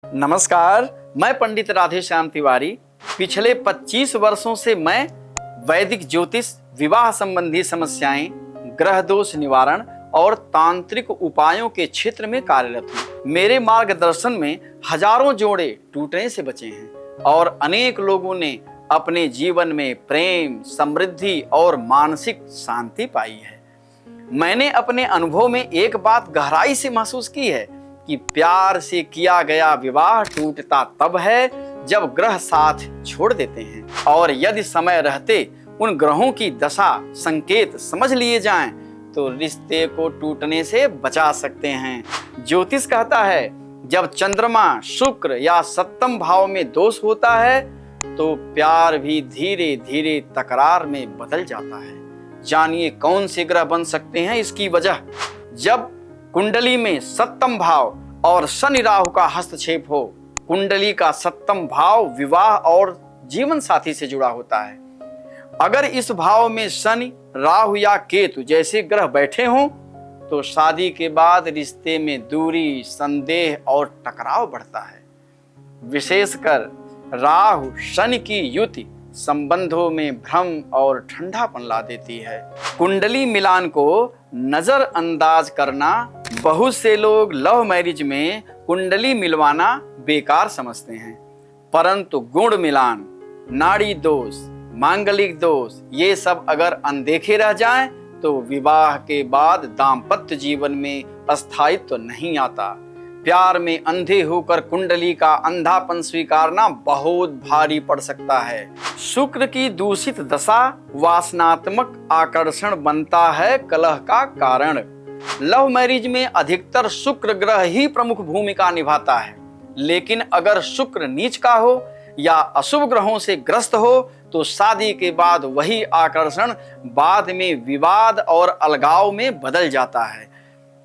नमस्कार, मैं पंडित राधेश्याम तिवारी। पिछले 25 वर्षों से मैं वैदिक ज्योतिष, विवाह संबंधी समस्याएं, ग्रह दोष निवारण और तांत्रिक उपायों के क्षेत्र में कार्यरत हूँ। मेरे मार्गदर्शन में हजारों जोड़े टूटने से बचे हैं और अनेक लोगों ने अपने जीवन में प्रेम, समृद्धि और मानसिक शांति पाई है। मैंने अपने अनुभव में एक बात गहराई से महसूस की है कि प्यार से किया गया विवाह टूटता तब है जब ग्रह साथ छोड़ देते हैं, और यदि समय रहते उन ग्रहों की दशा संकेत समझ लिए जाएं तो रिश्ते को टूटने से बचा सकते हैं। ज्योतिष कहता है, जब चंद्रमा, शुक्र या सप्तम भाव में दोष होता है तो प्यार भी धीरे धीरे तकरार में बदल जाता है। जानिए कौन से ग्रह बन सकते हैं इसकी वजह। जब कुंडली में सप्तम भाव और शनि राहु का हस्तक्षेप हो। कुंडली का सप्तम भाव विवाह और जीवन साथी से जुड़ा होता है। अगर इस भाव में शनि, राहु या केतु जैसे ग्रह बैठे हों तो शादी के बाद रिश्ते में दूरी, संदेह और टकराव बढ़ता है। विशेषकर राहु शनि की युति संबंधों में भ्रम और ठंडापन ला देती है। कुंडली मिलान को नजरअंदाज करना। बहुत से लोग लव मैरिज में कुंडली मिलवाना बेकार समझते हैं, परंतु गुण मिलान, नाड़ी दोष, मांगलिक दोष, ये सब अगर अनदेखे रह जाएं तो विवाह के बाद दाम्पत्य जीवन में अस्थायित्व नहीं आता। प्यार में अंधे होकर कुंडली का अंधापन स्वीकारना बहुत भारी पड़ सकता है। शुक्र की दूषित दशा वासनात्मक आकर्षण बनता है कलह का कारण। लव मैरिज में अधिकतर शुक्र ग्रह ही प्रमुख भूमिका निभाता है, लेकिन अगर शुक्र नीच का हो या अशुभ ग्रहों से ग्रस्त हो तो शादी के बाद वही आकर्षण बाद में विवाद और अलगाव में बदल जाता है।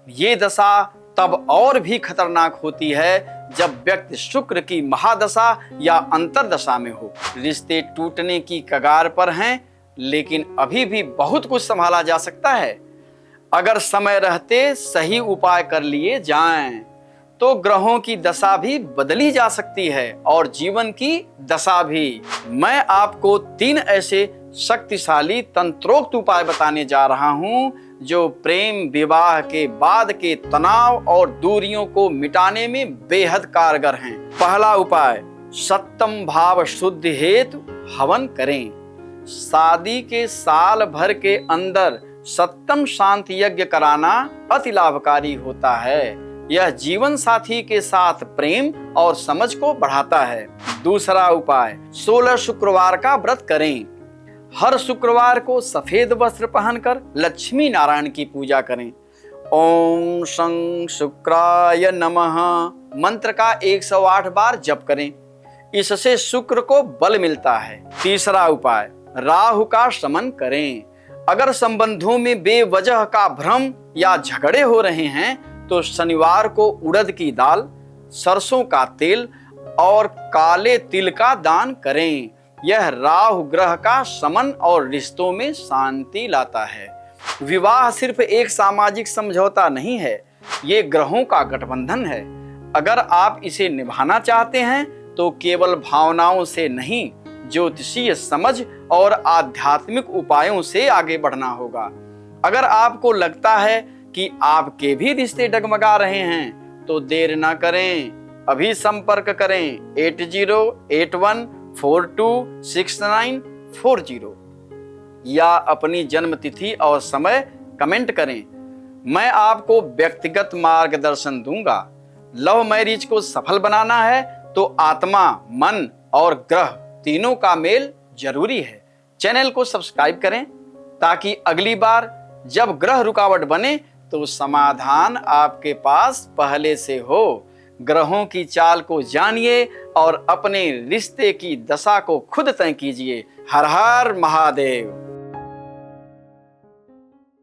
ये दशा तब और भी खतरनाक होती है जब व्यक्ति शुक्र की महादशा या अंतरदशा में हो। रिश्ते टूटने की कगार पर हैं, लेकिन अभी भी बहुत कुछ संभाला जा सकता है। अगर समय रहते सही उपाय कर लिए जाएं, तो ग्रहों की दशा भी बदली जा सकती है और जीवन की दशा भी। मैं आपको 3 ऐसे शक्तिशाली तंत्रोक्त उपाय बताने जा रहा हूं जो प्रेम विवाह के बाद के तनाव और दूरियों को मिटाने में बेहद कारगर हैं। पहला उपाय, सप्तम भाव शुद्धि हेतु हवन करें। शादी के साल भर के अंदर सप्तम शांति यज्ञ कराना अति लाभकारी होता है। यह जीवन साथी के साथ प्रेम और समझ को बढ़ाता है। दूसरा उपाय, 16 शुक्रवार का व्रत करें। हर शुक्रवार को सफेद वस्त्र पहनकर लक्ष्मी नारायण की पूजा करें। ओम शं शुक्राय नमः मंत्र का 108 बार जप करें। इससे शुक्र को बल मिलता है। तीसरा उपाय, राहु का शमन करें। अगर संबंधों में बेवजह का भ्रम या झगड़े हो रहे हैं तो शनिवार को उड़द की दाल, सरसों का तेल और काले तिल का दान करें। यह राहु ग्रह का शमन और रिश्तों में शांति लाता है। विवाह सिर्फ एक सामाजिक समझौता नहीं है, ये ग्रहों का गठबंधन है। अगर आप इसे निभाना चाहते हैं तो केवल भावनाओं से नहीं, ज्योतिषीय समझ और आध्यात्मिक उपायों से आगे बढ़ना होगा। अगर आपको लगता है कि आपके भी रिश्ते डगमगा रहे हैं तो देर ना करें, अभी संपर्क करें 8081426940 या अपनी जन्म तिथि और समय कमेंट करें। मैं आपको व्यक्तिगत मार्गदर्शन दूंगा। लव मैरिज को सफल बनाना है तो आत्मा, मन और ग्रह तीनों का मेल जरूरी है। चैनल को सब्सक्राइब करें ताकि अगली बार जब ग्रह रुकावट बने तो समाधान आपके पास पहले से हो। ग्रहों की चाल को जानिए और अपने रिश्ते की दशा को खुद तय कीजिए। हर हर महादेव।